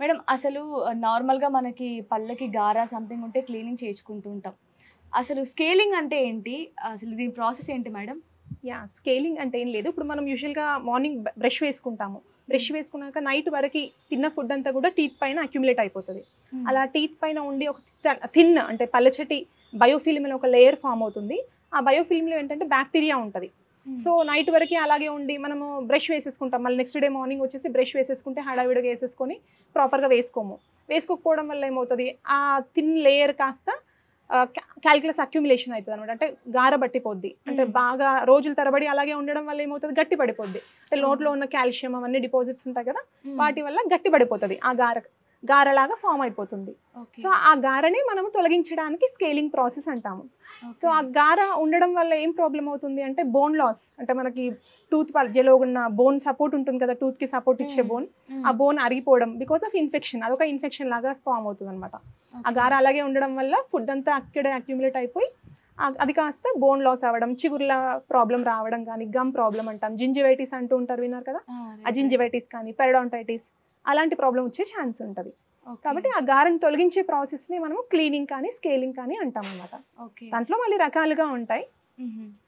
Madam అసలు నార్మల్‌గా మనకి పళ్ళకి గార సంథింగ్ ఉంటే క్లీనింగ్ చేయించుకుంటూ ఉంటాం. అసలు స్కేలింగ్ అంటే ఏంటి? అసలు దీని ప్రాసెస్ ఏంటి మేడం? స్కేలింగ్ అంటే ఏం లేదు. ఇప్పుడు మనం యూజువల్‌గా మార్నింగ్ బ్రష్ వేసుకుంటాము. బ్రష్ వేసుకున్నాక నైట్ వరకి తిన్న ఫుడ్ అంతా కూడా టీత్ పైన అక్యుములేట్ అయిపోతది. హ్మ్. అలా టీత్ పైన ఉండి ఒక థిన్ అంటే పలచటి బయోఫిల్మ్ అనే ఒక లేయర్ ఫార్మ్ అవుతుంది. ఆ బయోఫిల్మ్‌లో ఏంటంటే బాక్టీరియా ఉంటది. హ్మ్. సో, నైట్ వరకి అలాగే ఉండి మనము బ్రష్ వేసేసుకుంటాం. మళ్ళీ నెక్స్ట్ డే మార్నింగ్ వచ్చేసి బ్రష్ వేసేసుకుంటే హడావిడిగా వేసేసుకొని ప్రాపర్‌గా వేసుకోము. వేసుకోకపోవడం వల్ల ఏమవుతది, ఆ థిన్ లేయర్ కాస్త కాలిక్యులస్ అక్యుములేషన్ అయితదనమాట. అంటే గార పట్టిపోద్ది. అంటే బాగా రోజుల తరబడి అలాగే ఉండడం వల్ల ఏమవుతది, గట్టి పడిపోద్ది. అంటే నోట్లో ఉన్న కాల్షియం అవన్నీ డిపాజిట్స్ ఉంటాయి కదా! వాటి వల్ల గట్టి పడిపోతది. ఆ గారలాగా ఫార్మ్ అయిపోతుంది. సో, ఆ గారని మనము తొలగించడానికి స్కేలింగ్ ప్రాసెస్ అంటాము. సో, ఆ గార ఉండడం వల్ల ఏం ప్రాబ్లమ్ అవుతుంది అంటే బోన్ లాస్. అంటే మనకి టూత్ మధ్యలో ఉన్న బోన్ సపోర్ట్ ఉంటుంది కదా! టూత్‌కి సపోర్ట్ ఇచ్చే బోన్. ఆ బోన్ అరిగిపోవడం బికాస్ ఆఫ్ ఇన్ఫెక్షన్. అదొక ఇన్ఫెక్షన్ లాగా ఫార్మ్ అవుతుందనమాట. ఆ గార అలాగే ఉండడం వల్ల ఫుడ్ అంతా అక్కడే అక్యుములేట్ అయిపోయి అది కాస్త బోన్ లాస్ అవ్వడం, చిగుర్ల ప్రాబ్లమ్ రావడం కానీ, గమ్ ప్రాబ్లమ్ అంటాం. జింజివైటిస్ అంటూ ఉంటారు, విన్నారు కదా! ఆ జింజివైటిస్ కానీ, పెరిడాంటైటిస్ అలాంటి ప్రాబ్లమ్ వచ్చే ఛాన్స్ ఉంటది. కాబట్టి ఆ గారని తొలగించే ప్రాసెస్‌ని మనము క్లీనింగ్ కానీ, స్కేలింగ్ కానీ అంటామనమాట. దాంట్లో మళ్ళీ రకాలుగా ఉంటాయి.